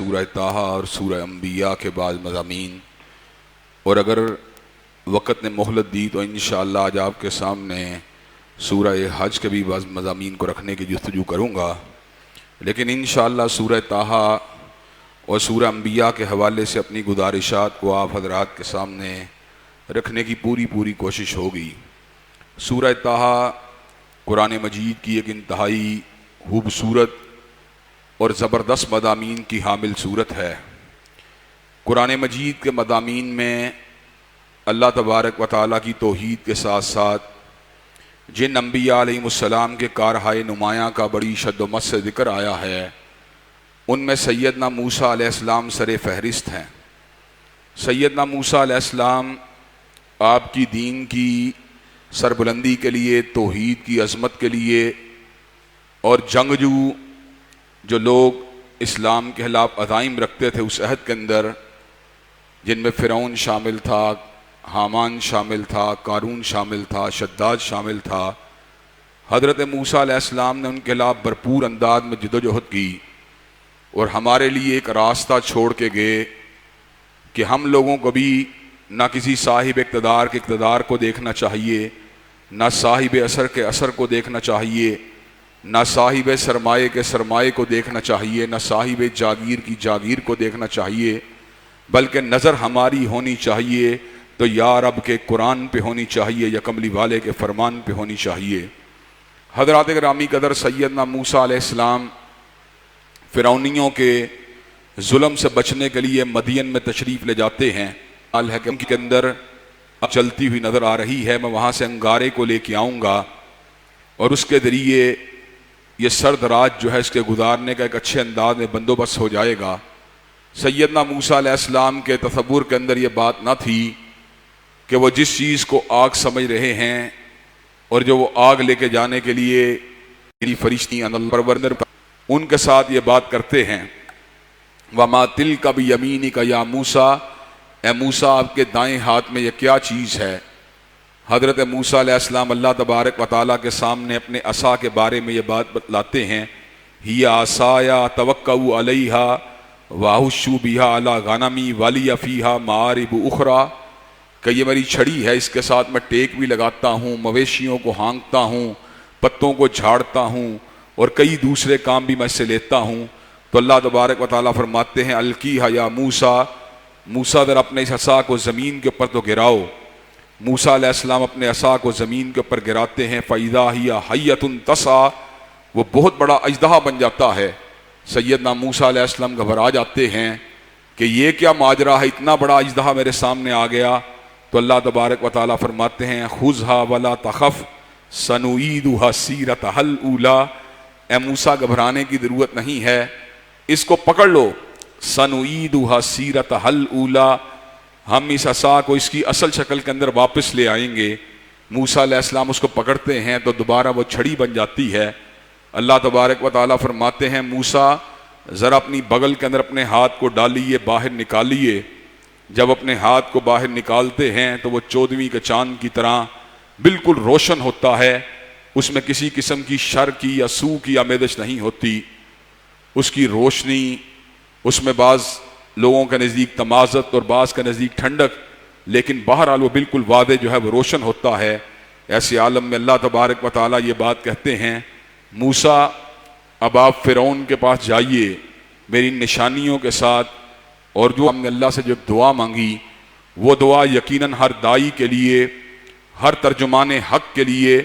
سورہ طٰہٰ اور سورہ انبیاء کے بعض مضامین، اور اگر وقت نے مہلت دی تو انشاءاللہ آج آپ کے سامنے سورہ حج کے بھی بعض مضامین کو رکھنے کی جستجو کروں گا، لیکن انشاءاللہ سورہ طٰہٰ اور سورہ انبیاء کے حوالے سے اپنی گزارشات کو آپ حضرات کے سامنے رکھنے کی پوری کوشش ہوگی۔ سورہ طٰہٰ قرآن مجید کی ایک انتہائی خوبصورت اور زبردست مضامین کی حامل صورت ہے۔ قرآن مجید کے مضامین میں اللہ تبارک و تعالیٰ کی توحید کے ساتھ ساتھ جن انبیاء علیہ السلام کے کارہائے نمایاں کا بڑی شد و مت سے ذکر آیا ہے، ان میں سیدنا موسیٰ علیہ السلام سر فہرست ہیں۔ سیدنا موسیٰ علیہ السلام آپ کی دین کی سربلندی کے لیے، توحید کی عظمت کے لیے، اور جنگجو جو لوگ اسلام کے خلاف عزائم رکھتے تھے اس عہد کے اندر، جن میں فرعون شامل تھا، حامان شامل تھا، قارون شامل تھا، شداد شامل تھا، حضرت موسیٰ علیہ السلام نے ان کے خلاف بھرپور انداز میں جدوجہد کی اور ہمارے لیے ایک راستہ چھوڑ کے گئے کہ ہم لوگوں کو بھی نہ کسی صاحب اقتدار کے اقتدار کو دیکھنا چاہیے، نہ صاحب اثر کے اثر کو دیکھنا چاہیے، نہ صاحب سرمایے کے سرمایے کو دیکھنا چاہیے، نہ صاحب جاگیر کی جاگیر کو دیکھنا چاہیے، بلکہ نظر ہماری ہونی چاہیے تو یا رب کے قرآن پہ ہونی چاہیے، یا کملی والے کے فرمان پہ ہونی چاہیے۔ حضرات گرامی قدر، سیدنا موسیٰ علیہ السلام فرعونیوں کے ظلم سے بچنے کے لیے مدین میں تشریف لے جاتے ہیں۔ الحکم کے اندر چلتی ہوئی نظر آ رہی ہے، میں وہاں سے انگارے کو لے کے آؤں گا اور اس کے ذریعے یہ سرد رات جو ہے اس کے گزارنے کا ایک اچھے انداز میں بندوبست ہو جائے گا۔ سیدنا موسیٰ علیہ السلام کے تصور کے اندر یہ بات نہ تھی کہ وہ جس چیز کو آگ سمجھ رہے ہیں اور جو وہ آگ لے کے جانے کے لیے فرشتی پروردگار ان کے ساتھ یہ بات کرتے ہیں، وَمَا تِلْكَ بِيَمِينِكَ يَا موسیٰ، اے موسیٰ آپ کے دائیں ہاتھ میں یہ کیا چیز ہے؟ حضرت موسیٰ علیہ السلام اللہ تبارک و تعالیٰ کے سامنے اپنے عصا کے بارے میں یہ بات بتلاتے ہیں، ہِیَ عَصَایَ أَتَوَكَّأُ عَلَيْهَا وَأَحُشُّ بِهَا عَلَىٰ غَنَمِي وَلِيَ فِيهَا مَآرِبُ أُخْرَىٰ، کہ یہ میری چھڑی ہے، اس کے ساتھ میں ٹیک بھی لگاتا ہوں، مویشیوں کو ہانکتا ہوں، پتوں کو جھاڑتا ہوں، اور کئی دوسرے کام بھی میں اس سے لیتا ہوں۔ تو اللہ تبارک و تعالیٰ فرماتے ہیں القیہا یا موسیٰ، موسیٰ ذرا اپنے اس عصا کو زمین کے اوپر تو گراؤ۔ موسیٰ علیہ السلام اپنے عصا کو زمین کے اوپر گراتے ہیں، فَإِذَا هِيَ حَيَّةٌ تَسْعَىٰ، وہ بہت بڑا اژدہا بن جاتا ہے۔ سیدنا موسیٰ علیہ السلام گھبرا جاتے ہیں کہ یہ کیا ماجرا ہے، اتنا بڑا اژدہا میرے سامنے آ گیا۔ تو اللہ تبارک و تعالیٰ فرماتے ہیں خُذْهَا وَلَا تَخَفْ سَنُعِيدُهَا سِيرَتَهَا الْأُولَىٰ، اے موسیٰ گھبرانے کی ضرورت نہیں ہے، اس کو پکڑ لو، سَنُعِيدُهَا سِيرَتَهَا الْأُولَىٰ، ہم اس عصا کو اس کی اصل شکل کے اندر واپس لے آئیں گے۔ موسیٰ علیہ السلام اس کو پکڑتے ہیں تو دوبارہ وہ چھڑی بن جاتی ہے۔ اللہ تبارک و تعالیٰ فرماتے ہیں موسیٰ ذرا اپنی بغل کے اندر اپنے ہاتھ کو ڈالیے، باہر نکالیے۔ جب اپنے ہاتھ کو باہر نکالتے ہیں تو وہ 14ویں کے چاند کی طرح بالکل روشن ہوتا ہے، اس میں کسی قسم کی شر کی یا سو کی آمیزش نہیں ہوتی، اس کی روشنی، اس میں بعض لوگوں کے نزدیک تمازت اور بعض کے نزدیک ٹھنڈک، لیکن بہرحال وہ بالکل واضح جو ہے وہ روشن ہوتا ہے۔ ایسے عالم میں اللہ تبارک و تعالیٰ یہ بات کہتے ہیں موسیٰ اب آپ فرعون کے پاس جائیے میری نشانیوں کے ساتھ، اور جو ہم نے اللہ سے جو دعا مانگی وہ دعا یقیناً ہر دائی کے لیے، ہر ترجمان حق کے لیے،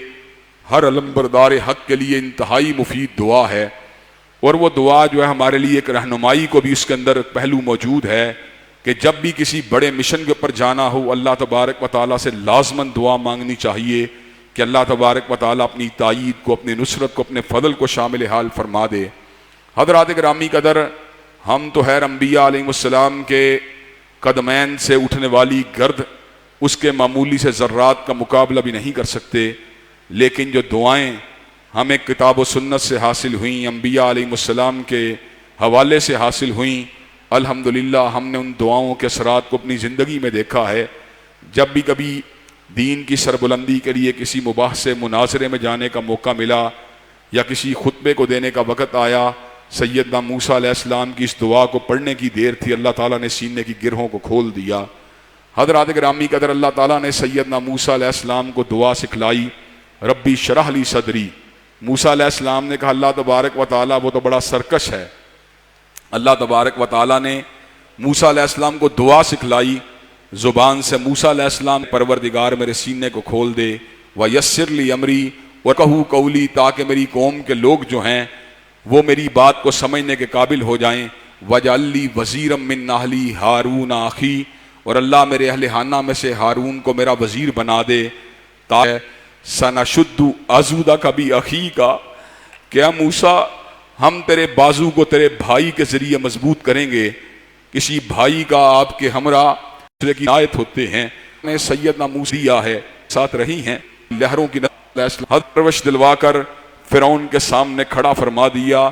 ہر علمبردار حق کے لیے انتہائی مفید دعا ہے، اور وہ دعا جو ہے ہمارے لیے ایک رہنمائی کو بھی اس کے اندر ایک پہلو موجود ہے کہ جب بھی کسی بڑے مشن کے اوپر جانا ہو اللہ تبارک و تعالیٰ سے لازماً دعا مانگنی چاہیے کہ اللہ تبارک و تعالیٰ اپنی تائید کو، اپنی نصرت کو، اپنے فضل کو شامل حال فرما دے۔ حضرات گرامی قدر، ہم تو خیر انبیاء علیہ السلام کے قدمین سے اٹھنے والی گرد، اس کے معمولی سے ذرات کا مقابلہ بھی نہیں کر سکتے، لیکن جو دعائیں ہمیں کتاب و سنت سے حاصل ہوئیں، انبیاء علیہ السلام کے حوالے سے حاصل ہوئیں، الحمدللہ ہم نے ان دعاؤں کے اثرات کو اپنی زندگی میں دیکھا ہے۔ جب بھی کبھی دین کی سربلندی کے لیے کسی مباحثے مناظرے میں جانے کا موقع ملا یا کسی خطبے کو دینے کا وقت آیا سیدنا موسیٰ علیہ السلام کی اس دعا کو پڑھنے کی دیر تھی، اللہ تعالیٰ نے سینے کی گرہوں کو کھول دیا۔ حضرات گرامی قدر، اللہ تعالیٰ نے سیدنا موسیٰ علیہ السلام کو دعا سکھلائی، ربی شرح لی صدری۔ موسیٰ علیہ السلام نے کہا اللہ تبارک و تعالیٰ وہ تو بڑا سرکش ہے۔ اللہ تبارک و تعالیٰ نے موسیٰ علیہ السلام کو دعا سکھلائی زبان سے، موسیٰ علیہ السلام پروردگار میرے سینے کو کھول دے، وَيَسِّرْ لِي أَمْرِي وَقَهُ قَوْلِي، تاکہ میری قوم کے لوگ جو ہیں وہ میری بات کو سمجھنے کے قابل ہو جائیں۔ وَاجْعَل لِّي وَزِيرًا مِّنْ أَهْلِي هَارُونَ أَخِي، اور اللہ میرے اہل خانہ میں سے ہارون کو میرا وزیر بنا دے، تاکہ سَنَشُدُّ عَضُدَكَ بِأَخِيكَ، کہ موسیٰ ہم تیرے بازو کو تیرے بھائی کے ذریعے مضبوط کریں گے۔ کسی بھائی کا آپ کے ہمراہ دوسرے کی عنایت ہوتے ہیں۔ نے سیدنا موسیٰ ہے ساتھ رہی ہیں، لہروں کی حد پروش دلوا کر فرعون کے سامنے کھڑا فرما دیا۔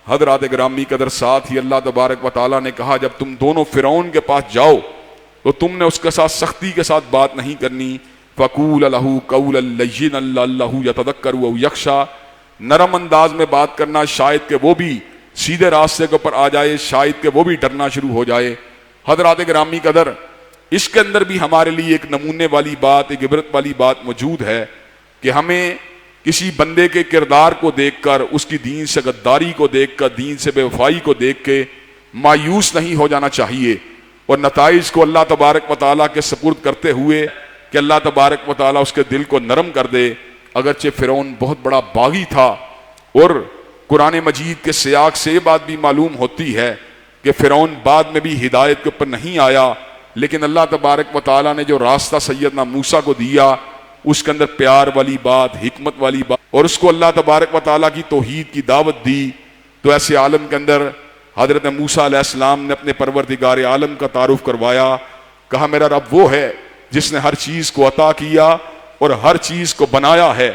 حضرات گرامی قدر، ساتھ ہی اللہ تبارک و تعالیٰ نے کہا جب تم دونوں فرعون کے پاس جاؤ تو تم نے اس کے ساتھ سختی کے ساتھ بات نہیں کرنی۔ فَقُولَ لَهُ قَوْلًا لَيِّنًا لَعَلَّهُ يَتَذَكَّرُ أَوْ يَخْشَىٰ، نرم انداز میں بات کرنا، شاید کہ وہ بھی سیدھے راستے کے اوپر آ جائے، شاید کہ وہ بھی ڈرنا شروع ہو جائے۔ حضرات گرامی قدر، اس کے اندر بھی ہمارے لیے ایک نمونے والی بات، ایک عبرت والی بات موجود ہے کہ ہمیں کسی بندے کے کردار کو دیکھ کر، اس کی دین سے غداری کو دیکھ کر، دین سے بے وفائی کو دیکھ کے مایوس نہیں ہو جانا چاہیے، اور نتائج کو اللہ تبارک و تعالیٰ کے سپرد کرتے ہوئے کہ اللہ تبارک و تعالیٰ اس کے دل کو نرم کر دے۔ اگرچہ فرعون بہت بڑا باغی تھا، اور قرآن مجید کے سیاق سے یہ بات بھی معلوم ہوتی ہے کہ فرعون بعد میں بھی ہدایت کے اوپر نہیں آیا، لیکن اللہ تبارک و تعالیٰ نے جو راستہ سیدنا موسیٰ کو دیا اس کے اندر پیار والی بات، حکمت والی بات، اور اس کو اللہ تبارک و تعالیٰ کی توحید کی دعوت دی۔ تو ایسے عالم کے اندر حضرت موسیٰ علیہ السلام نے اپنے پروردگار عالم کا تعارف کروایا، کہا میرا رب وہ ہے جس نے ہر چیز کو عطا کیا اور ہر چیز کو بنایا ہے۔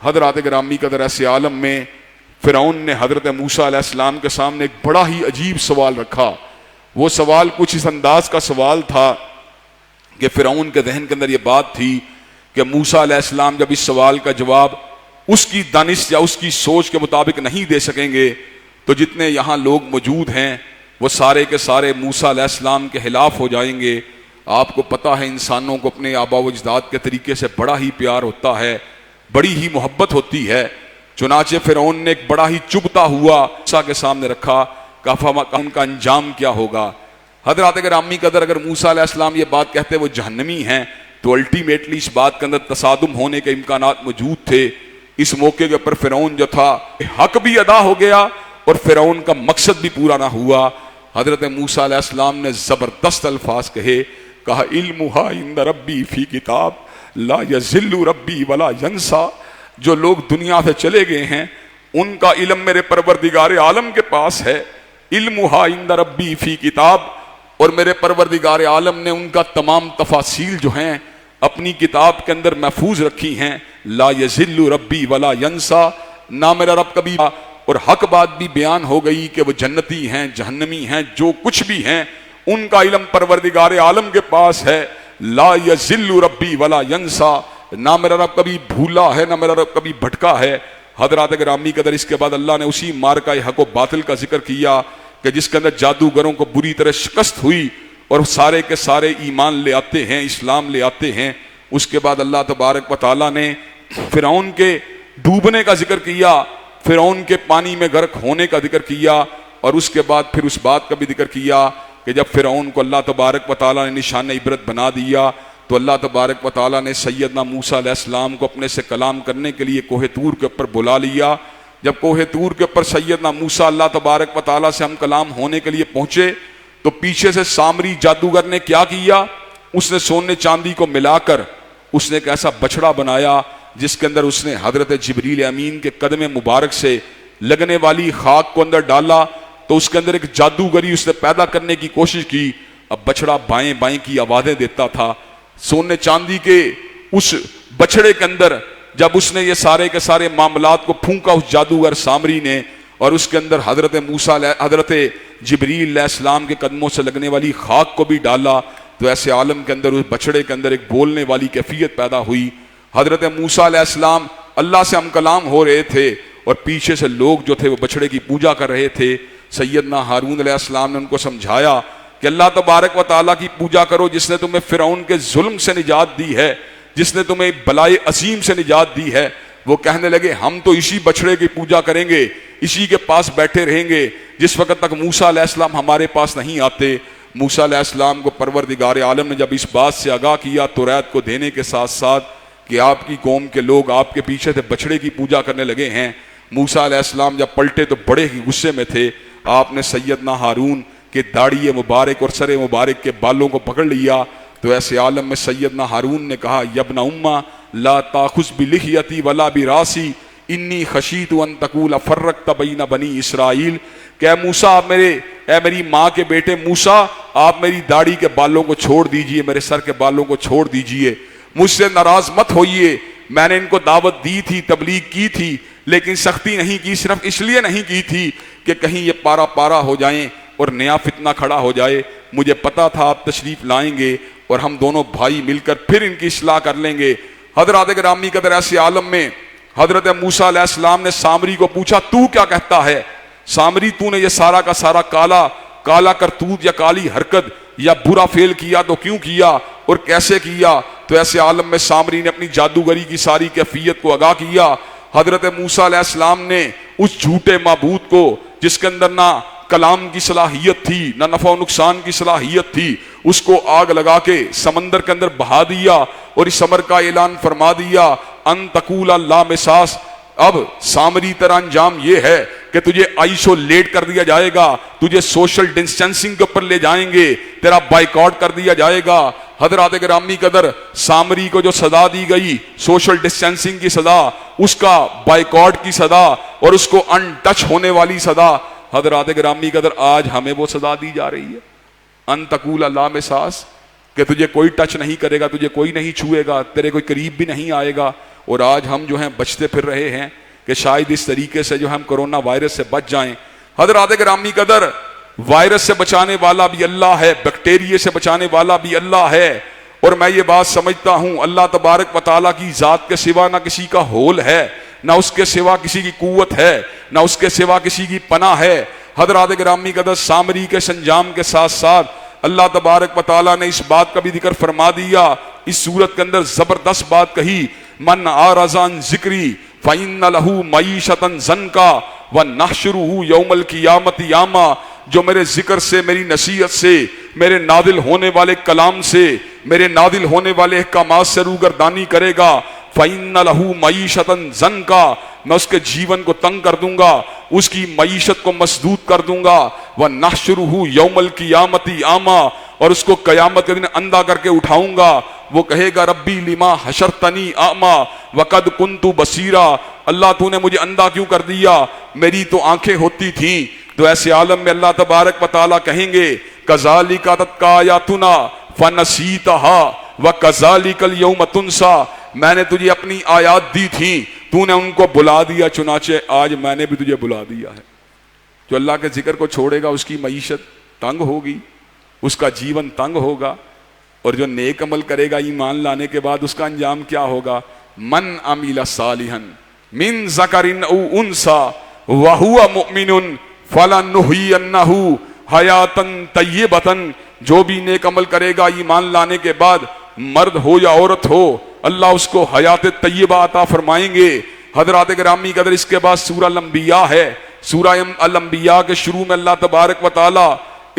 حضرات گرامی قدر، ایسے عالم میں فرعون نے حضرت موسیٰ علیہ السلام کے سامنے ایک بڑا ہی عجیب سوال رکھا۔ وہ سوال کچھ اس انداز کا سوال تھا کہ فرعون کے ذہن کے اندر یہ بات تھی کہ موسیٰ علیہ السلام جب اس سوال کا جواب اس کی دانش یا اس کی سوچ کے مطابق نہیں دے سکیں گے تو جتنے یہاں لوگ موجود ہیں وہ سارے کے سارے موسیٰ علیہ السلام کے خلاف ہو جائیں گے۔ آپ کو پتہ ہے انسانوں کو اپنے آبا و اجداد کے طریقے سے بڑا ہی پیار ہوتا ہے، بڑی ہی محبت ہوتی ہے۔ چنانچہ فرعون نے ایک بڑا ہی چبھتا ہوا موسیٰ کے سامنے رکھا، ان کا انجام کیا ہوگا۔ حضرات گرامی قدر، اگر موسیٰ علیہ السلام یہ بات کہتے وہ جہنمی ہیں تو الٹیمیٹلی اس بات کے اندر تصادم ہونے کے امکانات موجود تھے۔ اس موقع کے اوپر فرعون جو تھا حق بھی ادا ہو گیا اور فرعون کا مقصد بھی پورا نہ ہوا۔ حضرت موسیٰ علیہ السلام نے زبردست الفاظ کہے، کہا علمھا عند ربی فی کتاب لا یضل ربی ولا ینسیٰ، جو لوگ دنیا سے چلے گئے ہیں ان کا علم میرے پروردگار عالم کے پاس ہے۔ علمھا عند ربی فی کتاب، اور میرے پروردگار عالم نے ان کا تمام تفاصیل جو ہیں اپنی کتاب کے اندر محفوظ رکھی ہیں۔ لا یضل ربی ولا ینسیٰ، نہ میرا رب کبھی، اور حق بات بھی بیان ہو گئی کہ وہ جنتی ہیں، جہنمی ہیں، جو کچھ بھی ہیں ان کا علم پروردگار عالم کے پاس ہے۔ لا یضل ربی ولا ینسیٰ، نہ میرا رب کبھی بھولا ہے، نہ میرا رب کبھی بھٹکا ہے۔ حضرات گرامی قدر، اس کے بعد اللہ نے اسی مارکہ حق و باطل کا ذکر کیا کہ جس کے اندر جادوگروں کو بری طرح شکست ہوئی اور سارے کے سارے ایمان لے آتے ہیں، اسلام لے آتے ہیں۔ اس کے بعد اللہ تبارک و تعالیٰ نے فرعون کے ڈوبنے کا ذکر کیا، فرعون کے پانی میں غرق ہونے کا ذکر کیا، اور اس کے بعد پھر اس بات کا بھی ذکر کیا کہ جب فرعون کو اللہ تبارک و تعالیٰ نے نشان عبرت بنا دیا تو اللہ تبارک و تعالیٰ نے سیدنا موسیٰ علیہ السلام کو اپنے سے کلام کرنے کے لیے کوہ طور کے اوپر بلا لیا۔ جب کوہ طور کے اوپر سیدنا موسیٰ اللہ تبارک و تعالیٰ سے ہم کلام ہونے کے لیے پہنچے تو پیچھے سے سامری جادوگر نے کیا کیا، اس نے سونے چاندی کو ملا کر اس نے ایک ایسا بچڑا بنایا جس کے اندر اس نے حضرت جبریل امین کے قدم مبارک سے لگنے والی خاک کو اندر ڈالا تو اس کے اندر ایک جادوگری اس نے پیدا کرنے کی کوشش کی۔ اب بچڑا بائیں بائیں کی آوازیں دیتا تھا۔ سونے چاندی کے اس بچڑے کے اندر جب اس نے یہ سارے کے سارے معاملات کو پھونکا اس جادوگر سامری نے، اور اس کے اندر حضرت جبریل علیہ السلام کے قدموں سے لگنے والی خاک کو بھی ڈالا، تو ایسے عالم کے اندر اس بچڑے کے اندر ایک بولنے والی کیفیت پیدا ہوئی۔ حضرت موسیٰ علیہ السلام اللہ سے ہم کلام ہو رہے تھے اور پیچھے سے لوگ جو تھے وہ بچڑے کی پوجا کر رہے تھے. سیدنا ہارون علیہ السلام نے ان کو سمجھایا کہ اللہ تبارک و تعالیٰ کی پوجا کرو جس نے تمہیں فرعون کے ظلم سے نجات دی ہے, جس نے تمہیں بلائے عظیم سے نجات دی ہے. وہ کہنے لگے ہم تو اسی بچڑے کی پوجا کریں گے, اسی کے پاس بیٹھے رہیں گے جس وقت تک موسیٰ علیہ السلام ہمارے پاس نہیں آتے. موسیٰ علیہ السلام کو پروردگار عالم نے جب اس بات سے آگاہ کیا توریت کو دینے کے ساتھ ساتھ کہ آپ کی قوم کے لوگ آپ کے پیچھے سے بچڑے کی پوجا کرنے لگے ہیں, موسیٰ علیہ السلام جب پلٹے تو بڑے ہی غصے میں تھے. آپ نے سیدنا ہارون کے داڑھی مبارک اور سر مبارک کے بالوں کو پکڑ لیا. تو ایسے عالم میں سیدنا ہارون نے کہا یبن امّا لا تاخذ بلحیتی ولا براسی انی خشیت ان تقول فرقت بین بنی اسرائیل, کہ موسیٰ اے میری ماں کے بیٹے موسیٰ آپ میری داڑھی کے بالوں کو چھوڑ دیجئے, میرے سر کے بالوں کو چھوڑ دیجئے, مجھ سے ناراض مت ہوئیے. میں نے ان کو دعوت دی تھی, تبلیغ کی تھی, لیکن سختی نہیں کی, صرف اس لیے نہیں کی تھی کہ کہیں یہ پارا پارا ہو جائیں اور نیا فتنہ کھڑا ہو جائے. مجھے پتا تھا آپ تشریف لائیں گے اور ہم دونوں بھائی مل کر پھر ان کی اصلاح کر لیں گے. حضرات گرامی قدر ایسے عالم میں حضرت موسیٰ علیہ السلام نے سامری کو پوچھا تو کیا کہتا ہے؟ سامری تو نے یہ سارا کا سارا کالا کرتوت یا کالی حرکت یا برا فعل کیا تو کیوں کیا اور کیسے کیا؟ تو ایسے عالم میں سامری نے اپنی جادوگری کی ساری کیفیت کو آگاہ کیا. حضرت موسیٰ علیہ السلام نے اس جھوٹے معبود کو جس کے اندر نہ کلام کی صلاحیت تھی نہ نفع و نقصان کی صلاحیت تھی, اس کو آگ لگا کے سمندر کے اندر بہا دیا اور اس امر کا اعلان فرما دیا ان تقول لا مساس. اب سامری تیرا انجام یہ ہے کہ تجھے آئسولیٹ کر دیا جائے گا, تجھے سوشل ڈسٹینسنگ کے اوپر لے جائیں گے, تیرا بائیکاٹ کر دیا جائے گا. حضرات گرامی قدر سامری کو جو سزا دی گئی سوشل ڈسٹینسنگ کی سزا, اس کا بائیکاٹ کی سزا اور اس کو ان ٹچ ہونے والی سزا, حضرات گرامی قدر آج ہمیں وہ سزا دی جا رہی ہے ان تقول لا مساس, کہ تجھے کوئی ٹچ نہیں کرے گا, تجھے کوئی نہیں چھوئے گا, تیرے کوئی قریب بھی نہیں آئے گا. اور آج ہم جو ہیں بچتے پھر رہے ہیں کہ شاید اس طریقے سے جو ہم کرونا وائرس سے بچ جائیں. حضرات گرامی قدر وائرس سے بچانے والا بھی اللہ ہے, بیکٹیریے سے بچانے والا بھی اللہ ہے. اور میں یہ بات سمجھتا ہوں اللہ تبارک و تعالیٰ کی ذات کے سوا نہ کسی کا ہول ہے, نہ اس کے سوا کسی کی قوت ہے, نہ اس کے سوا کسی کی پناہ ہے. حضرات گرامی قدر سامری کے سنجام کے ساتھ ساتھ اللہ تبارک و تعالیٰ نے اس بات کا بھی ذکر فرما دیا. اس صورت کے اندر زبردست بات کہی من اعرض عن ذکری فإن له معیشة ضنکا ونحشرہ یوم القیامۃ اعما. جو میرے ذکر سے, میری نصیحت سے, میرے نازل ہونے والے کلام سے, میرے نازل ہونے والے احکامات سے روگردانی کرے گا فإن له معیشة ضنکا, میں اس کے جیون کو تنگ کر دوں گا, اس کی معیشت کو مسدود کر دوں گا. وَنَحْشُرُهُ يَوْمَ الْقِيَامَةِ اعما, اور اس کو قیامت کے دن اندھا کر کے اٹھاؤں گا. وہ کہے گا ربی لما حشرتنی اعما وقد كنت بصیرا, اللہ تو نے مجھے اندھا کیوں کر دیا, میری تو آنکھیں ہوتی تھیں. تو ایسے عالم میں اللہ تبارک و تعالیٰ کہیں گے کذالک اتتک آیاتنا فنسیتها وکذالک اليوم تنسا, میں نے تجھے اپنی آیات دی تھیں, تو نے ان کو بلا دیا, چنانچہ آج میں نے بھی تجھے بلا دیا ہے. جو اللہ کے ذکر کو چھوڑے گا اس کی معیشت تنگ ہوگی, اس کا جیون تنگ ہوگا. اور جو نیک عمل کرے گا ایمان لانے کے بعد اس کا انجام کیا ہوگا؟ من عمل صالحا من ذکر او انثى وهو مؤمن فلنحيينه حیاتا طیبۃ, جو بھی نیک عمل کرے گا ایمان لانے کے بعد, مرد ہو یا عورت ہو, اللہ اس کو حیات طیبہ عطا فرمائیں گے. حضرات گرامی قدر اس کے بعد سورہ الانبیاء ہے. سورہ الانبیاء کے شروع میں اللہ تبارک و تعالی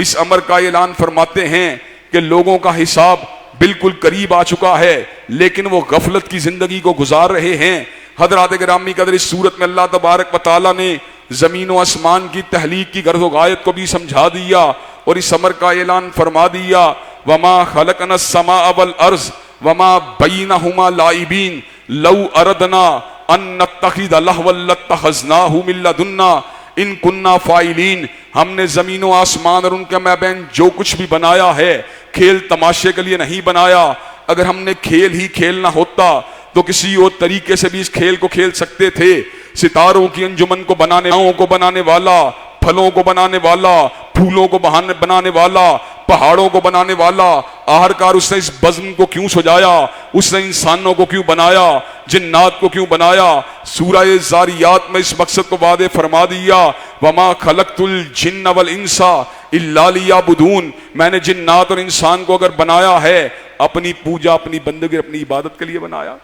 اس امر کا اعلان فرماتے ہیں کہ لوگوں کا حساب بالکل قریب آ چکا ہے لیکن وہ غفلت کی زندگی کو گزار رہے ہیں. حضرات گرامی قدر اس صورت میں اللہ تبارک و تعالی نے زمین و آسمان کی تخلیق کی غرض و غایت کو بھی سمجھا دیا اور اس امر کا اعلان فرما دیا وما خلقنا السماء والارض وما بینہما لاعبین لو اردنا ان نتخذ لہوا لاتخذناہ من لدنا ان کننا فاعلین. ہم نے زمین و آسمان اور ان کے مابین جو کچھ بھی بنایا ہے کھیل تماشے کے لیے نہیں بنایا. اگر ہم نے کھیل ہی کھیلنا ہوتا تو کسی اور طریقے سے بھی اس کھیل کو کھیل سکتے تھے. ستاروں کی انجمن کو بنانے والا, پھلوں کو بنانے والا, پھولوں کو بنانے والا, پہاڑوں کو بنانے والا, آخرکار اس نے اس بزم کو کیوں سجایا, اس نے انسانوں کو کیوں بنایا, جنات کو کیوں بنایا. سورہ زاریات میں اس مقصد کو واضح فرما دیا, وما خلقت الجن والانس الا لیعبدون, میں نے جنات اور انسان کو اگر بنایا ہے اپنی پوجا, اپنی بندگی, اپنی عبادت کے لیے بنایا.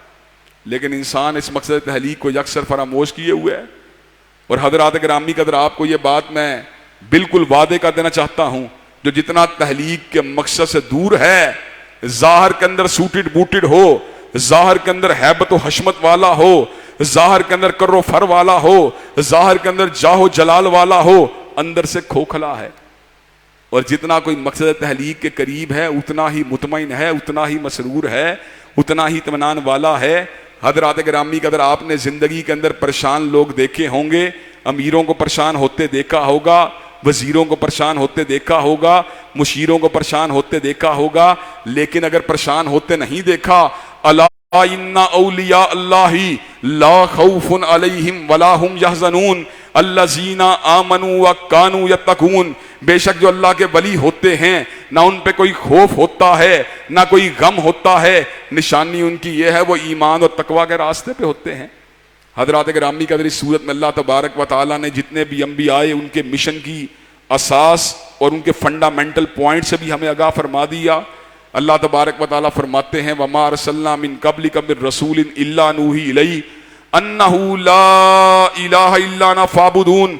لیکن انسان اس مقصد تحلیق کو یکسر فراموش کیے ہوئے ہے. اور حضرات گرامی قدر, آپ کو یہ بات میں بالکل واضح کر دینا چاہتا ہوں, جو جتنا تحلیق کے مقصد سے دور ہے, ظاہر کے اندر سوٹڈ بوٹڈ ہو, ظاہر کے اندر ہیبت و حشمت والا ہو, ظاہر کے اندر کر و فر والا ہو, ظاہر کے اندر جاہ و جلال والا ہو, اندر سے کھوکھلا ہے. اور جتنا کوئی مقصد تحلیق کے قریب ہے اتنا ہی مطمئن ہے, اتنا ہی مسرور ہے, اتنا ہی اطمینان والا ہے. حضرات گرامی قدر, آپ نے زندگی کے اندر پریشان لوگ دیکھے ہوں گے, امیروں کو پریشان ہوتے دیکھا ہوگا, وزیروں کو پریشان ہوتے دیکھا ہوگا, مشیروں کو پریشان ہوتے دیکھا ہوگا, لیکن اگر پریشان ہوتے نہیں دیکھا, الا ان اولیاء اللہ لا خوف علیہم ولا هم یحزنون الذین آمنوا وکانوا یتقون, بے شک جو اللہ کے ولی ہوتے ہیں نہ ان پہ کوئی خوف ہوتا ہے نہ کوئی غم ہوتا ہے, نشانی ان کی یہ ہے وہ ایمان اور تقوی کے راستے پہ ہوتے ہیں. حضرات گرامی قدر, اس صورت میں اللہ تبارک و تعالیٰ نے جتنے بھی انبیاء آئے ان کے مشن کی اساس اور ان کے فنڈامنٹل پوائنٹ سے بھی ہمیں آگاہ فرما دیا. اللہ تبارک و تعالیٰ فرماتے ہیں, وما ارسلنا من قبلک من رسول الا نوحی الیہ انہ لا الہ الا انا فاعبدون.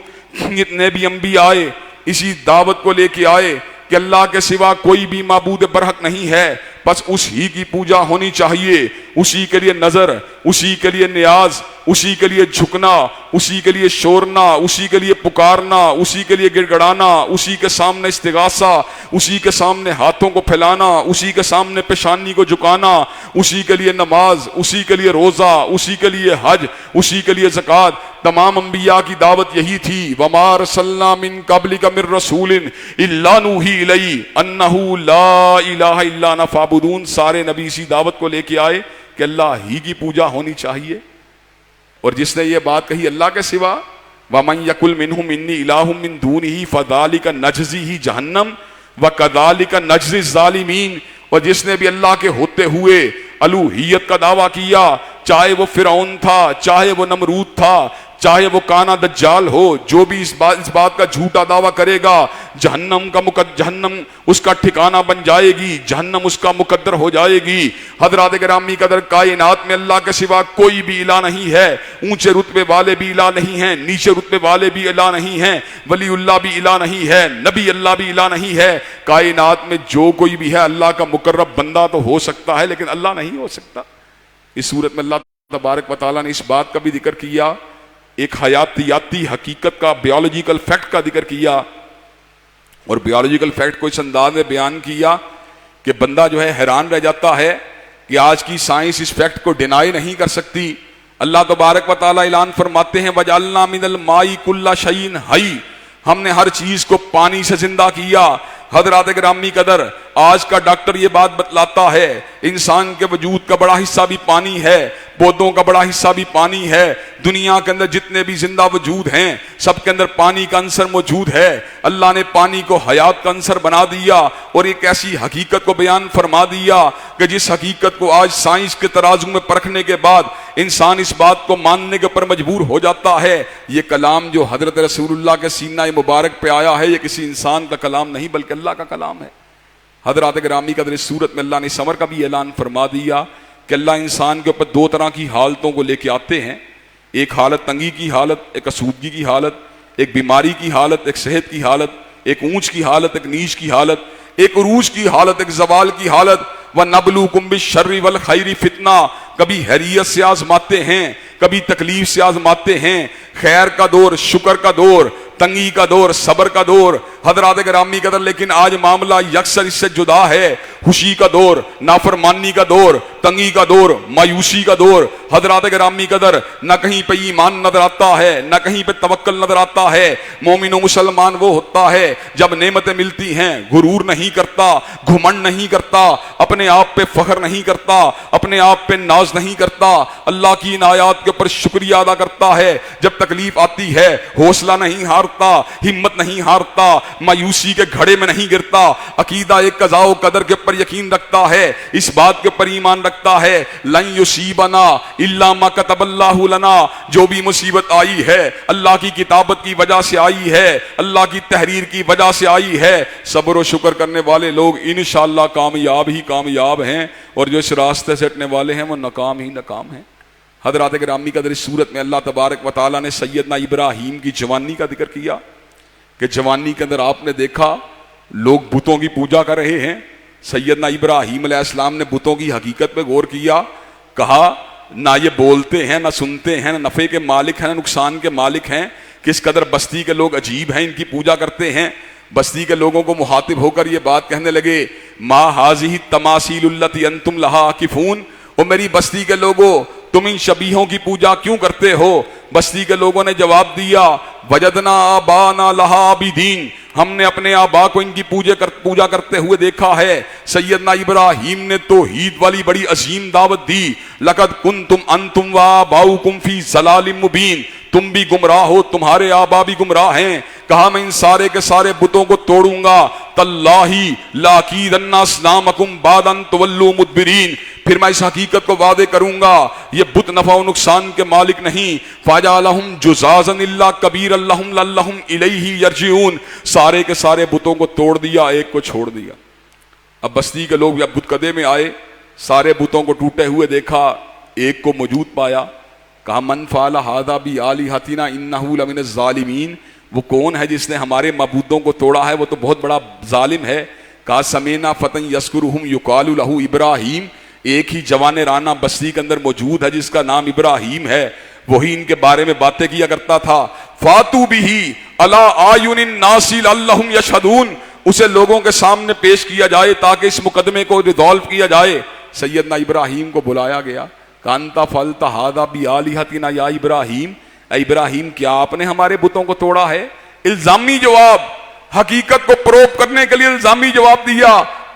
جتنے بھی انبیاء آئے اسی دعوت کو لے کے آئے کہ اللہ کے سوا کوئی بھی معبود برحق نہیں ہے, بس اس ہی کی پوجا ہونی چاہیے, اسی کے لیے نظر, اسی کے لیے نیاز, اسی کے لیے جھکنا, اسی کے لیے شورنا, اسی کے لیے پکارنا, اسی کے لیے گڑ گڑانا, اسی کے سامنے استغاثہ, اسی کے سامنے ہاتھوں کو پھیلانا, اسی کے سامنے پیشانی کو جھکانا, اسی کے لیے نماز, اسی کے لیے روزہ, اسی کے لیے حج, اسی کے لیے زکوٰۃ. تمام انبیاء کی دعوت یہی تھی, وما ارسلنا من قبلک من رسول الا نوحی الیہ انہ لا الہ الا انا فاعبدون. سارے نبی اسی دعوت کو لے کے آئے کہ اللہ ہی کی پوجا ہونی چاہیے. اور جس نے یہ بات کہی اللہ کے سوا, وَمَن يَقُلْ مِنْهُمْ إِنِّي إِلَٰهٌ مِّن دُونِهِ فَذَلِكَ نَجْزِهِ جَهَنَّمَ وَكَذَلِكَ نَجْزِي الظَّالِمِينَ. اور جس نے بھی اللہ کے ہوتے ہوئے الوہیت کا دعویٰ کیا, چاہے وہ فرعون تھا, چاہے وہ نمرود تھا, چاہے وہ کانا دجال ہو, جو بھی اس بات کا جھوٹا دعویٰ کرے گا, جہنم اس کا ٹھکانہ بن جائے گی, جہنم اس کا مقدر ہو جائے گی. حضرات گرامی قدر, کائنات میں اللہ کے سوا کوئی بھی الہ نہیں ہے, اونچے رتبے والے بھی الہ نہیں ہیں, نیچے رتبے والے بھی الہ نہیں ہیں, ولی اللہ بھی الہ نہیں ہے, نبی اللہ بھی الہ نہیں ہے. کائنات میں جو کوئی بھی ہے اللہ کا مقرب بندہ تو ہو سکتا ہے لیکن اللہ نہیں ہو سکتا. اس صورت میں اللہ تبارک و تعالیٰ نے اس بات کا بھی ذکر کیا, ایک حیاتیاتی حقیقت کا, بیولوجیکل فیکٹ کا ذکر کیا, اور بیولوجیکل فیکٹ کو اس انداز میں بیان کیا کہ بندہ جو ہے حیران رہ جاتا ہے کہ آج کی سائنس اس فیکٹ کو ڈینائی نہیں کر سکتی. اللہ تبارک و تعالیٰ اعلان فرماتے ہیں, وَجَعَلْنَا مِنَ الْمَاءِ كُلَّ شَيْءٍ حَيٍّ, ہم نے ہر چیز کو پانی سے زندہ کیا. حضرات گرامی قدر, آج کا ڈاکٹر یہ بات بتلاتا ہے انسان کے وجود کا بڑا حصہ بھی پانی ہے, پودوں کا بڑا حصہ بھی پانی ہے, دنیا کے اندر جتنے بھی زندہ وجود ہیں سب کے اندر پانی کا عنصر موجود ہے. اللہ نے پانی کو حیات کا عنصر بنا دیا اور ایک ایسی حقیقت کو بیان فرما دیا کہ جس حقیقت کو آج سائنس کے ترازو میں پرکھنے کے بعد انسان اس بات کو ماننے کے اوپر مجبور ہو جاتا ہے. یہ کلام جو حضرت رسول اللہ کے سینہ مبارک پہ آیا ہے, یہ کسی انسان کا کلام نہیں بلکہ اللہ کا کلام ہے. حضرات گرامی قدر, اس صورت میں اللہ نے صبر کا بھی اعلان فرما دیا کہ اللہ انسان کے اوپر دو طرح کی حالتوں کو لے کے آتے ہیں, ایک حالت تنگی کی حالت, ایک اسودگی کی حالت, ایک بیماری کی حالت, ایک صحت کی حالت, ایک اونچ کی حالت, ایک نیچ کی حالت, ایک عروج کی حالت, ایک زوال کی حالت. وَنَبْلُوكُمْ بِالشَّرِّ وَالْخَيْرِ فِتْنَةً, کبھی حیریت سے آزماتے ہیں, کبھی تکلیف سے آزماتے ہیں, خیر کا دور, شکر کا دور, تنگی کا دور, صبر کا دور. حضرات گرامی قدر, لیکن آج معاملہ یکسر اس سے جدا ہے. خوشی کا دور, نافرمانی کا دور, تنگی کا دور, مایوسی کا دور. حضرات گرامی قدر, نہ کہیں پہ ایمان نظر آتا ہے, نہ کہیں پہ توکل نظر آتا ہے. مومن و مسلمان وہ ہوتا ہے جب نعمتیں ملتی ہیں غرور نہیں کرتا, گھمنڈ نہیں کرتا, اپنے آپ پہ فخر نہیں کرتا, اپنے آپ پہ ناز نہیں کرتا, اللہ کی عنایات کے اوپر شکریہ ادا کرتا ہے. جب تکلیف آتی ہے حوصلہ نہیں ہارتا, ہمت نہیں ہارتا, مایوسی کے گھڑے میں نہیں گرتا، عقیدہ ایک قضاء و قدر کے اوپر یقین رکھتا ہے، اس بات کے اوپر ایمان رکھتا ہے لن یصیبنا الا ما کتب اللہ لنا، جو بھی مصیبت آئی ہے اللہ کی کتابت کی وجہ سے آئی ہے، اللہ کی تحریر کی وجہ سے آئی ہے۔ صبر و شکر کرنے والے لوگ انشاءاللہ کامیاب ہی کامیاب ہیں، اور جو اس راستے سے ہٹنے والے ہیں وہ ناکام ہی ناکام ہیں۔ حضرات گرامی قدر، اس صورت میں اللہ تبارک و تعالیٰ نے سیدنا ابراہیم کی جوانی کا ذکر کیا کہ جوانی کے اندر آپ نے دیکھا لوگ بتوں کی پوجا کر رہے ہیں۔ سیدنا ابراہیم علیہ السلام نے بتوں کی حقیقت پہ غور کیا، کہا نہ یہ بولتے ہیں، نہ سنتے ہیں، نہ نفع کے مالک ہیں، نہ نقصان کے مالک ہیں، کس قدر بستی کے لوگ عجیب ہیں، ان کی پوجا کرتے ہیں۔ بستی کے لوگوں کو مخاطب ہو کر یہ بات کہنے لگے ما ہذہ التماثیل التی انتم لہا عاکفون، او میری بستی کے لوگوں تم ان شبیہوں کی پوجا کیوں کرتے ہو؟ بستی کے لوگوں نے جواب دیا وجدنا آبانا لہا عابدین، ہم نے اپنے آبا کو ان کی پوجا کرتے ہوئے دیکھا ہے۔ سیدنا ابراہیم نے توحید والی بڑی عظیم دعوت دی، لقد کنتم انتم وآباؤکم فی ضلال مبین، تم بھی گمراہ ہو، تمہارے آبا بھی گمراہ ہیں۔ کہا میں ان سارے کے سارے بتوں کو توڑوں گا، تاللہ لاکیدن اصنامکم بعد ان تولوا مدبرین، پھر میں اس حقیقت کو وعدے کروں گا یہ بت نفع و نقصان کے مالک نہیں۔ فجعلہم جزازا الا کبیرا لہم لعلہم الیہ یرجعون، سارے کے سارے بتوں کو توڑ دیا، ایک کو چھوڑ دیا۔ اب بستی کے لوگ جب بت کدے میں آئے، سارے بتوں کو ٹوٹے ہوئے دیکھا، ایک کو موجود پایا، کہا من فعل ھذا بآلہتنا انہ لمن الظالمین، وہ کون ہے جس نے ہمارے معبودوں کو توڑا ہے؟ وہ تو بہت بڑا ظالم ہے۔ کہا سمینا فتن یذکرہم یقال لہ ابراہیم، ایک ہی جوان رانہ بستی کے اندر موجود ہے جس کا نام ابراہیم ہے، وہی ان کے بارے میں باتیں کیا کرتا تھا۔ فاتوا بہ علی اعین الناس لعلہم یشہدون، اسے لوگوں کے سامنے پیش کیا جائے تاکہ اس مقدمے کو ریزالو کیا جائے۔ سیدنا ابراہیم کو بلایا گیا، کہ انت فعلت ھذا بآلہتنا یا ابراہیم، اے ابراہیم کیا آپ نے ہمارے بتوں کو توڑا ہے؟ الزامی جواب، حقیقت کو پروب کرنے کے لیے الزامی جواب دیا۔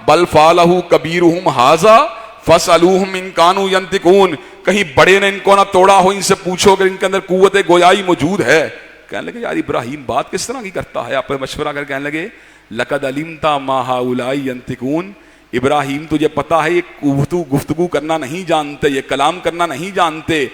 بل فعلہ کبیرہم ھذا فاسألوہم ان کانوا ینطقون، کہیں بڑے نے ان کو نہ توڑا ہو، ان سے پوچھو کہ ان کے اندر قوت گویائی موجود ہے۔ کہنے لگے یار ابراہیم بات کس طرح کی کرتا ہے؟ آپ نے مشورہ کر کہنے لگے لقد علمت ما ہؤلاء ینطقون، ابراہیم تجھے پتا ہے یہ گفتگو کرنا نہیں جانتے، یہ کلام کرنا نہیں جانتے۔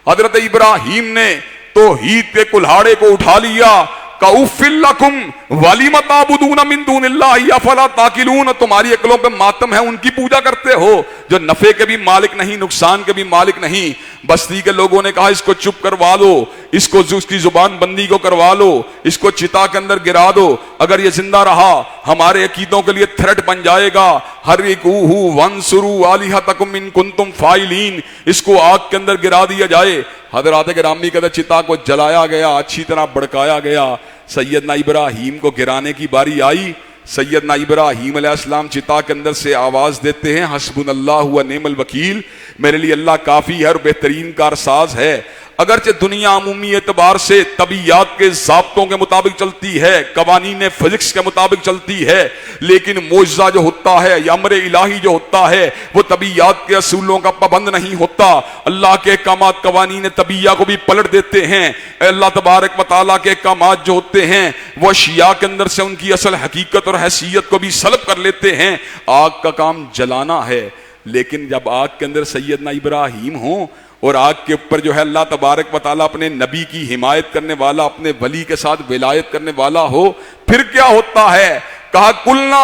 حضرت ابراہیم نے توحید کے کلہاڑے کو اٹھا لیا، کَأُفٍّ لَكُمْ وَلِمَ تَعْبُدُونَ مِن دُونِ اللَّهِ أَفَلَا تَعْقِلُونَ، تمہاری عقلوں پہ ماتم ہے، ان کی پوجا کرتے ہو جو نفع کے بھی مالک نہیں، نقصان کے بھی مالک نہیں۔ بستی کے لوگوں نے کہا اس کو چپ کروا لو، اس کو اس کی زبان بندی کو کروا لو، اس کو چتا کے اندر گرا دو، اگر یہ زندہ رہا ہمارے عقیدوں کے لیے تھریٹ بن جائے گا۔ حرقوہ وانصروا آلہتکم ان کنتم فاعلین، اس کو آگ کے اندر گرا دیا جائے۔ حضرات گرامی کے چتا کو جلایا گیا، اچھی طرح بڑکایا گیا۔ سیدنا ابراہیم کو گرانے کی باری آئی، سیدنا ابراہیم علیہ السلام چتا کے اندر سے آواز دیتے ہیں حسبنا اللہ و نعم الوکیل، میرے لیے اللہ کافی ہے اور بہترین کارساز ہے۔ اگرچہ دنیا عمومی اعتبار سے طبیعیات کے ضابطوں کے مطابق چلتی ہے، قوانین فزکس کے مطابق چلتی ہے، لیکن معجزہ جو ہوتا ہے یا امر الہی جو ہوتا ہے وہ طبیعیات کے اصولوں کا پابند نہیں ہوتا۔ اللہ کے احکامات قوانین طبیعہ کو بھی پلٹ دیتے ہیں۔ اللہ تبارک و تعالیٰ کے احکامات جو ہوتے ہیں وہ اشیاء کے اندر سے ان کی اصل حقیقت اور حیثیت کو بھی سلب کر لیتے ہیں۔ آگ کا کام جلانا ہے، لیکن جب آگ کے اندر سیدنا ابراہیم ہوں اور آگ کے اوپر جو ہے اللہ تبارک و تعالیٰ اپنے نبی کی حمایت کرنے والا، اپنے ولی کے ساتھ ولایت کرنے والا ہو، پھر کیا ہوتا ہے؟ کہا کلنا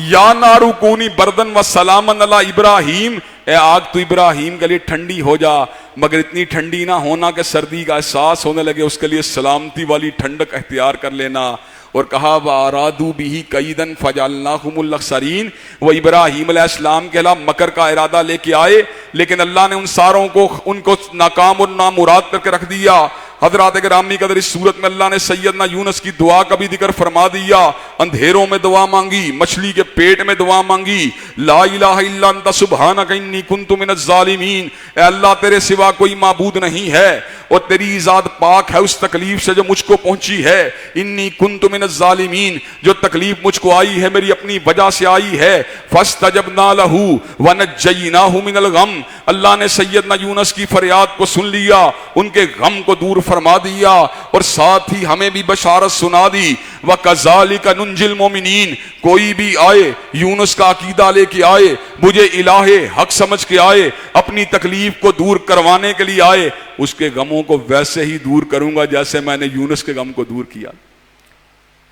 یا نار کونی بردن و سلاما علی ابراہیم، اے آگ تو ابراہیم کے لیے ٹھنڈی ہو جا، مگر اتنی ٹھنڈی نہ ہونا کہ سردی کا احساس ہونے لگے، اس کے لیے سلامتی والی ٹھنڈک اختیار کر لینا۔ اور کہا وَأَرَادُوا بِهِ كَيْدًا فَجَعَلْنَاهُمُ الْأَخْسَرِينَ، وہ ابراہیم علیہ السلام کے خلاف مکر کا ارادہ لے کے آئے، لیکن اللہ نے ان ساروں کو ان کو ناکام اور نامراد کر کے رکھ دیا۔ حضرات گرامی قدر، اس صورت میں اللہ نے سیدنا یونس کی دعا کا بھی ذکر فرما دیا۔ اندھیروں میں دعا مانگی، مچھلی کے پیٹ میں دعا مانگی، لا الہ الا انت سبحانک انی کنت من الظالمین، اے اللہ تیرے سوا کوئی معبود نہیں ہے اور تیری ذات پاک ہے اس تکلیف سے جو مجھ کو پہنچی ہے۔ انی کنت من الظالمین، جو تکلیف مجھ کو آئی ہے میری اپنی وجہ سے آئی ہے۔ فاستجبنا لہ ونجیناہ من الغم، اللہ نے سیدنا یونس کی فریاد کو سن لیا، ان کے غم کو دور فرما دیا، اور ساتھ ہی ہمیں بھی بشارت سنا دی۔ وَكَذَلِكَ نُنْجِي الْمُؤْمِنِينَ. کوئی بھی آئے یونس کا عقیدہ لے کے آئے, مجھے الہ حق سمجھ کے آئے, اپنی تکلیف کو دور کروانے کے لیے آئے, اس کے غموں کو ویسے ہی دور کروں گا جیسے میں نے یونس کے غم کو دور کیا.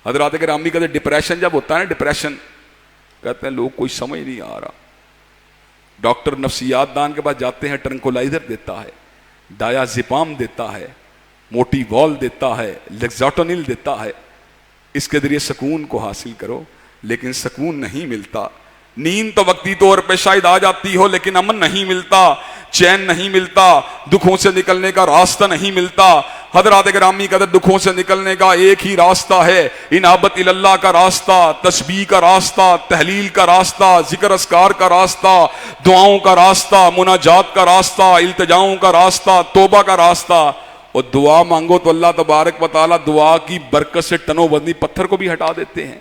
حضرات گرامی کہتے ہیں ڈپریشن جب ہوتا ہے نا, ڈپریشن کہتے ہیں لوگ کوئی سمجھ نہیں آ رہا, ڈاکٹر نفسیات دان کے پاس جاتے ہیں, ٹرنکولائزر دیتا ہے, ڈایازیپام دیتا ہے, موٹی وال دیتا ہے, لیگزاٹونل دیتا ہے, اس کے ذریعے سکون کو حاصل کرو, لیکن سکون نہیں ملتا. نیند تو وقتی طور پہ شاید آ جاتی ہو لیکن امن نہیں ملتا, چین نہیں ملتا, دکھوں سے نکلنے کا راستہ نہیں ملتا. حضرات گرامی قدر دکھوں سے نکلنے کا ایک ہی راستہ ہے, انابت اللہ کا راستہ, تسبیح کا راستہ, تحلیل کا راستہ, ذکر اذکار کا راستہ, دعاؤں کا راستہ, مناجات کا راستہ, التجاؤں کا راستہ, توبہ کا راستہ. اور دعا مانگو تو اللہ تبارک و تعالیٰ دعا کی برکت سے ٹنو وزنی پتھر کو بھی ہٹا دیتے ہیں.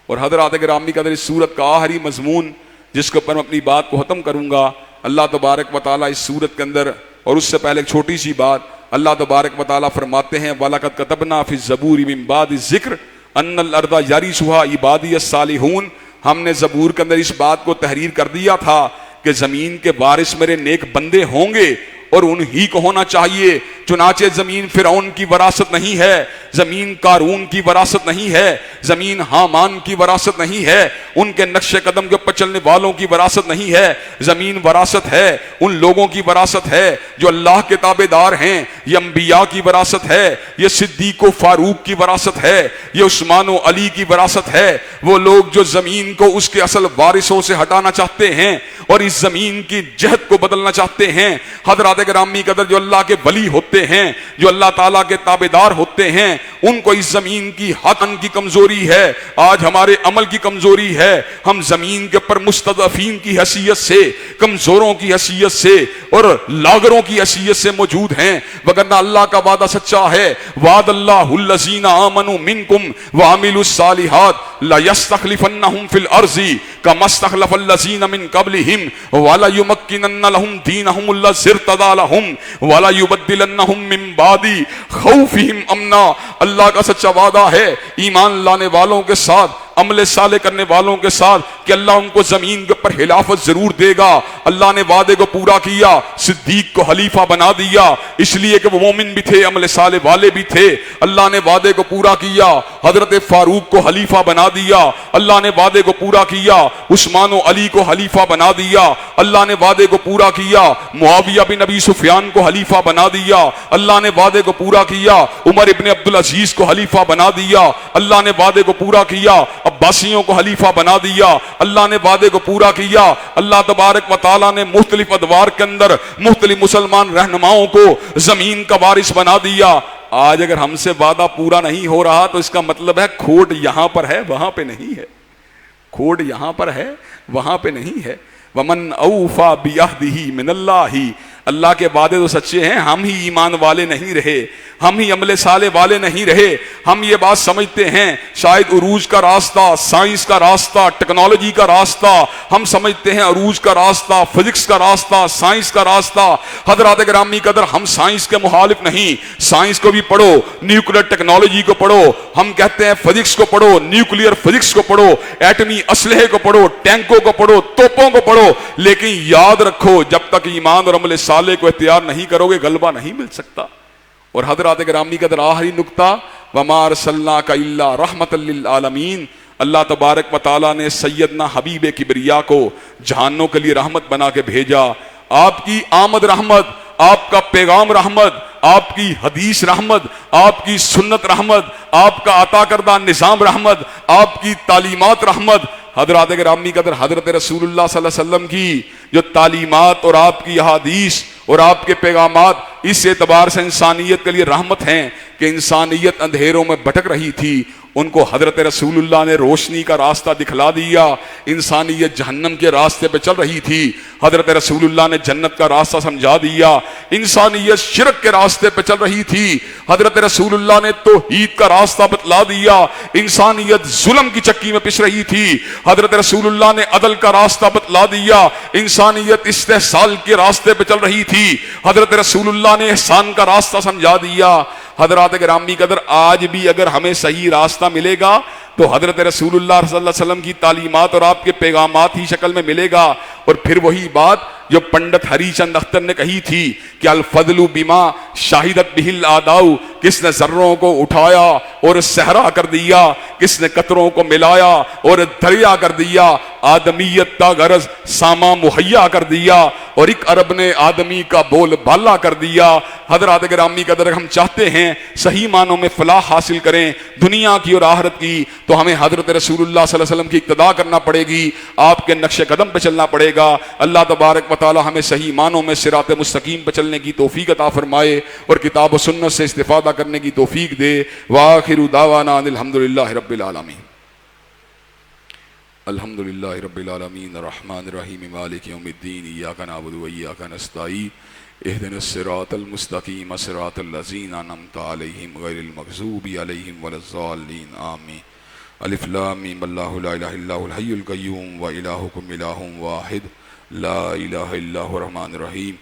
اور حضرات گرامی قدر اس سورت کا آخری مضمون جس کے اوپر میں اپنی بات کو ختم کروں گا, اللہ تبارک و تعالیٰ اس سورت کے اندر, اور اس سے پہلے ایک چھوٹی سی بات, اللہ تبارک و تعالیٰ فرماتے ہیں وَلَقَدْ كَتَبْنَا فِي الزَّبُورِ مِن بَعْدِ الذِّكْرِ أَنَّ الْأَرْضَ يَرِثُهَا عِبَادِيَ الصَّالِحُونَ. ہم نے زبور کے اندر اس بات کو تحریر کر دیا تھا کہ زمین کے وارث میرے نیک بندے ہوں گے اور انہی کو ہونا چاہیے. چنانچہ زمین فرعون کی وراثت نہیں ہے, زمین قارون کی وراثت نہیں ہے, زمین حامان کی وراثت نہیں ہے, ان کے نقش قدم کے اوپر چلنے والوں کی وراثت نہیں ہے. زمین وراثت ہے ان لوگوں کی وراثت ہے جو اللہ کے تابع دار ہیں, یہ انبیاء کی وراثت ہے, یہ صدیق و فاروق کی وراثت ہے, یہ عثمان و علی کی وراثت ہے. وہ لوگ جو زمین کو اس کے اصل وارثوں سے ہٹانا چاہتے ہیں اور اس زمین کی جہت کو بدلنا چاہتے ہیں, حضرات گرامی قدر جو اللہ کے ولی ہوتے ہیں, جو اللہ تعالیٰ کے تابعدار ہوتے ہیں, ان کو اس زمین کی حقن کی کمزوری ہے. آج ہمارے عمل کی کمزوری ہے, ہم زمین کے پر مستضعفین کی حیثیت سے, کمزوروں کی حیثیت سے اور لاغروں کی حیثیت سے موجود ہیں. وگرنہ اللہ کا وعدہ سچا ہے, وعد اللہ الذین آمنوا منکم وعملوا الصالحات لیستخلفنہم فی الارض کما استخلف الذین من قبلہم وليمکنن لہم دینہم الذی ارتضی لہم وليبدلنہم من بعد خوفہم امنا. اللہ کا سچا وعدہ ہے ایمان لانے والوں کے ساتھ, عمل صالح کرنے والوں کے ساتھ, کہ اللہ ان کو زمین کے اوپر خلافت ضرور دے گا. اللہ نے وعدے کو پورا کیا, صدیق کو خلیفہ بنا دیا اس لیے کہ وہ مومن بھی تھے, عمل صالح والے بھی تھے. اللہ نے وعدے کو پورا کیا, حضرت فاروق کو خلیفہ بنا دیا. اللہ نے وعدے کو پورا کیا, عثمان و علی کو خلیفہ بنا دیا. اللہ نے وعدے کو پورا کیا, معاویہ بن ابی سفیان کو خلیفہ بنا دیا. اللہ نے وعدے کو پورا کیا, عمر ابن عبدالعزیز کو خلیفہ بنا دیا. اللہ نے وعدے کو پورا کیا, عباسیوں کو خلیفہ بنا دیا. اللہ نے وعدے کو پورا کیا. اللہ تبارک و تعالیٰ نے مختلف ادوار کے اندر مختلف مسلمان رہنماؤں کو زمین کا وارث بنا دیا. آج اگر ہم سے وعدہ پورا نہیں ہو رہا تو اس کا مطلب ہے کھوٹ یہاں پر ہے, وہاں پہ نہیں ہے. کھوٹ یہاں پر ہے, وہاں پہ نہیں ہے. وَمَنْ أَوْفَى بِعَهْدِهِ مِنَ اللَّهِ. اللہ کے وعدے تو سچے ہیں, ہم ہی ایمان والے نہیں رہے, ہم ہی عمل صالح والے نہیں رہے. ہم یہ بات سمجھتے ہیں شاید عروج کا راستہ, سائنس کا راستہ, ٹیکنالوجی کا راستہ, ہم سمجھتے ہیں عروج کا راستہ, فزکس کا راستہ, سائنس کا راستہ. حضرات گرامی قدر ہم سائنس کے مخالف نہیں, سائنس کو بھی پڑھو, نیوکلیر ٹیکنالوجی کو پڑھو. ہم کہتے ہیں فزکس کو پڑھو, نیوکلیر فزکس کو پڑھو, ایٹمی اسلحے کو پڑھو, ٹینکوں کو پڑھو, توپوں کو پڑھو, لیکن یاد رکھو جب تک ایمان اور عمل صالح کو اختیار نہیں کرو گے غلبہ نہیں مل سکتا. اور حضرات گرامی قدر آخری نقطہ, وَمَا أَرْسَلْنَاكَ إِلَّا رَحْمَةً لِلْعَالَمِينَ. اللہ تبارک و تعالیٰ نے سیدنا حبیب کبریا کو جہانوں کے لیے رحمت بنا کے بھیجا. آپ کی آمد رحمت, آپ کا پیغام رحمت, آپ کی حدیث رحمت, آپ کی سنت رحمت, آپ کا عطا کردہ نظام رحمت, آپ کی تعلیمات رحمت. حضرات گرامی قدر حضرت رسول اللہ صلی اللہ علیہ وسلم کی جو تعلیمات اور آپ کی احادیث اور آپ کے پیغامات اس اعتبار سے انسانیت کے لیے رحمت ہیں کہ انسانیت اندھیروں میں بھٹک رہی تھی, ان کو حضرت رسول اللہ نے روشنی کا راستہ دکھلا دیا. انسانیت جہنم کے راستے پہ چل رہی تھی, حضرت رسول اللہ نے جنت کا راستہ سمجھا دیا. انسانیت شرک کے راستے پہ چل رہی تھی, حضرت رسول اللہ نے توحید کا راستہ بتلا دیا. انسانیت ظلم کی چکی میں پس رہی تھی, حضرت رسول اللہ نے عدل کا راستہ بتلا دیا. انسانیت استحصال کے راستے پہ چل رہی تھی, حضرت رسول اللہ نے احسان کا راستہ سمجھا دیا. حضرات گرامی قدر آج بھی اگر ہمیں صحیح راستہ راستہ ملے گا تو حضرت رسول اللہ صلی اللہ علیہ وسلم کی تعلیمات اور آپ کے پیغامات ہی شکل میں ملے گا. اور پھر وہی بات جو پنڈت ہری چند اختر نے کہی تھی کہ الفضل بما شاہدت بہ الاعداء، کس نے ذروں کو اٹھایا اور صحرا کر دیا، کس نے قطروں کو ملایا اور دریا کر دیا، آدمیت تا غرض ساما مہیا کر دیا، اور ایک عرب نے آدمی کا بول بالا کر دیا. حضرات گرامی قدر، ہم چاہتے ہیں صحیح معنوں میں فلاح حاصل کریں دنیا کی اور آخرت کی، تو ہمیں حضرت رسول اللہ صلی اللہ علیہ وسلم کی اقتداء کرنا پڑے گی، آپ کے نقش قدم پہ چلنا پڑے گا. اللہ تبارک و تعالی ہمیں صحیح معنوں میں صراط مستقیم پہ چلنے کی توفیق عطا فرمائے اور کتاب و سنت سے استفادہ کرنے کی توفیق دے. وآخر دعوانا ان الحمدللہ رب العالمین. الحمدللہ رب العالمین الرحمن الرحیم مالک یوم الدین ایاک نعبد و ایاک نستعین اهدنا الصراط المستقیم صراط الذین انعمت علیہم غیر المغضوب علیہم ولا الضالین آمین. الف لام میم اللہ لا الہ الا هو الحی القیوم و الہکم الہ واحد لا الہ الا هو الرحمن الرحیم.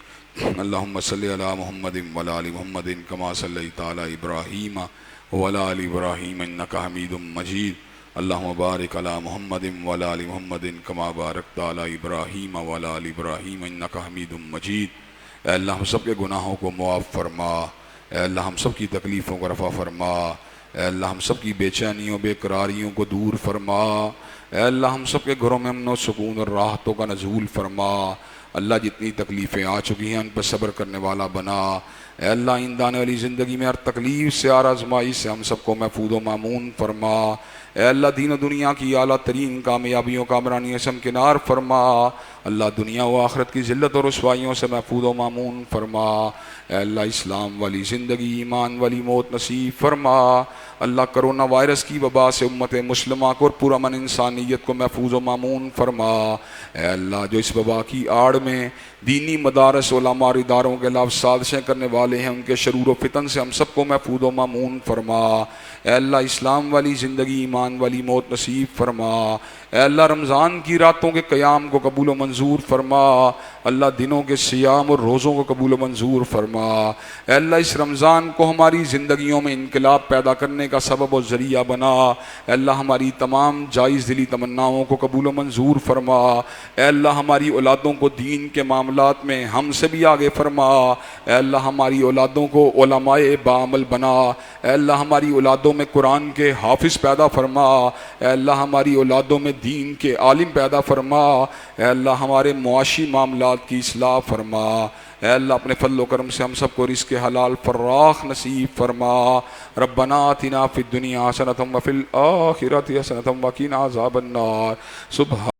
اللہم صلی علی محمد وعلی آل محمد کما صلیت علی ابراہیم وعلی آل ابراہیم انک حمید مجید. اللہم بارک علی محمد وعلی آل محمد کما بارکت علی ابراہیم وعلی آل ابراہیم انک حمید مجید. اے اللہ ہم سب کے گناہوں کو معاف فرما، اے اللہ ہم سب کی تکلیفوں کو رفع فرما، اے اللہ ہم سب کی بے چینیوں بے قراریوں کو دور فرما، اے اللہ ہم سب کے گھروں میں امن و سکون اور راحتوں کا نزول فرما. اللہ جتنی تکلیفیں آ چکی ہیں ان پر صبر کرنے والا بنا. اے اللہ آئندہ آنے والی زندگی میں ہر تکلیف سے ہر آزمائی سے ہم سب کو محفوظ و مامون فرما. اے اللہ دین و دنیا کی اعلیٰ ترین کامیابیوں کا کامرانی سے ہمکنار فرما. اللہ دنیا و آخرت کی ذلت اور رسوائیوں سے محفوظ و مامون فرما. اے اللہ اسلام والی زندگی ایمان والی موت نصیب فرما. اللہ کرونا وائرس کی وبا سے امت مسلمہ کو اور پورا من انسانیت کو محفوظ و مامون فرما. اے اللہ جو اس وبا کی آڑ میں دینی مدارس علماء اور اداروں کے خلاف سازشیں کرنے والے ہیں ان کے شرور و فتن سے ہم سب کو محفوظ و مامون فرما. اے اللہ اسلام والی زندگی ایمان والی موت نصیب فرما. اے اللہ رمضان کی راتوں کے قیام کو قبول و منظور فرما. اللہ دنوں کے صیام اور روزوں کو قبول و منظور فرما. اے اللہ اس رمضان کو ہماری زندگیوں میں انقلاب پیدا کرنے کا سبب و ذریعہ بنا. اے اللہ ہماری تمام جائز دلی تمناؤں کو قبول و منظور فرما. اے اللہ ہماری اولادوں کو دین کے معاملات میں ہم سے بھی آگے فرما. اے اللہ ہماری اولادوں کو علماء بعمل بنا. اے اللہ ہماری اولادوں میں قرآن کے حافظ پیدا فرما. اے اللہ ہماری اولادوں میں دین کے عالم پیدا فرما. اے اللہ ہمارے معاشی معاملات کی اصلاح فرما. اے اللہ اپنے فضل و کرم سے ہم سب کو رزق حلال فراخ نصیب فرما. ربنا آتنا فی الدنیا حسنۃ وفی الآخرۃ حسنۃ وقنا عذاب النار. سبحان